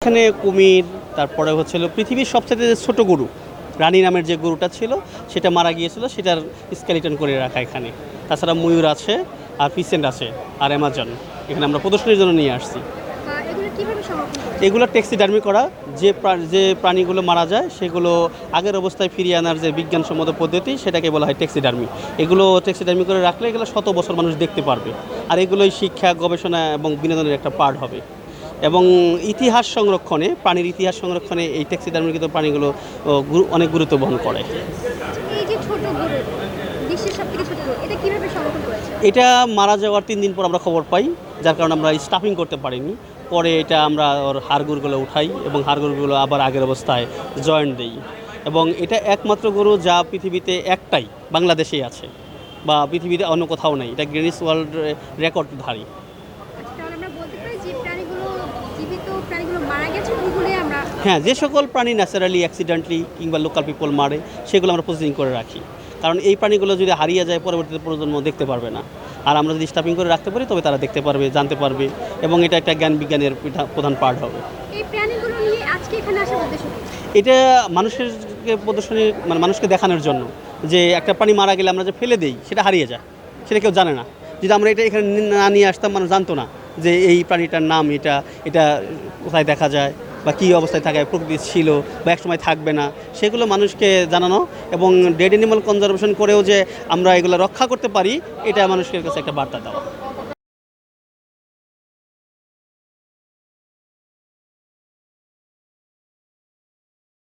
এখানে কুমির, তারপরে হচ্ছিল পৃথিবীর সবচেয়ে যে ছোট গরু, রানী নামের যে গরুটা ছিল সেটা মারা গিয়েছিল, সেটার স্কেলিটন করে রাখা এখানে। তাছাড়া ময়ূর আছে, আর পিসেন্ট আছে, আর অ্যামাজন এখানে আমরা প্রদর্শনীর জন্য নিয়ে আসছি। এগুলো ট্যাক্সিডার্মি করা, যে প্রাণীগুলো মারা যায় সেগুলো আগের অবস্থায় ফিরিয়ে আনার যে বিজ্ঞানসম্মত পদ্ধতি, সেটাকে বলা হয় ট্যাক্সিডার্মি। এগুলো ট্যাক্সিডার্মি করে রাখলে এগুলো শত বছর মানুষ দেখতে পারবে, আর এগুলোই শিক্ষা, গবেষণা এবং বিনোদনের একটা পার্ট হবে। এবং ইতিহাস সংরক্ষণে, প্রাণীর ইতিহাস সংরক্ষণে এই ট্যাক্সিডার্মিকৃত প্রাণীগুলো অনেক গুরুত্ব বহন করে। এটা মারা যাওয়ার 3 দিন পর আমরা খবর পাই, যার কারণে আমরা স্টাফিং করতে পারিনি। পরে এটা আমরা ওর হাড়গুড়গুলো উঠাই এবং হাড়গুড়গুলো আবার আগের অবস্থায় জয়েন্ট দিই। এবং এটা একমাত্র গরু যা পৃথিবীতে একটাই বাংলাদেশেই আছে, বা পৃথিবীতে অন্য কোথাও নেই। এটা গিনেস ওয়ার্ল্ড রেকর্ডধারী। হ্যাঁ, যে সকল প্রাণী ন্যাচারালি, অ্যাক্সিডেন্টলি কিংবা লোকাল পিপল মারে, সেগুলো আমরা প্রসেসিং করে রাখি। কারণ এই প্রাণীগুলো যদি হারিয়ে যায়, পরবর্তীতে প্রজন্ম দেখতে পারবে না। আর আমরা যদি স্টাফিং করে রাখতে পারি, তবে তারা দেখতে পারবে, জানতে পারবে, এবং এটা একটা জ্ঞান বিজ্ঞানের প্রধান পার্ট হবে। এটা মানুষেরকে প্রদর্শনী, মানে মানুষকে দেখানোর জন্য যে একটা প্রাণী মারা গেলে আমরা যে ফেলে দেই, সেটা হারিয়ে যায়, সেটা কেউ জানে না। যদি আমরা এটা এখানে না নিয়ে আসতাম, মানুষ জানতো না যে এই প্রাণীটার নাম এটা, এটা কোথায় দেখা যায় বা কী অবস্থায় থাকে, প্রকৃতি ছিল বা একসময় থাকবে না, সেগুলো মানুষকে জানানো। এবং ডেড অ্যানিমাল কনজারভেশন করেও যে আমরা এগুলো রক্ষা করতে পারি, এটা মানুষের কাছে একটা বার্তা দেওয়া।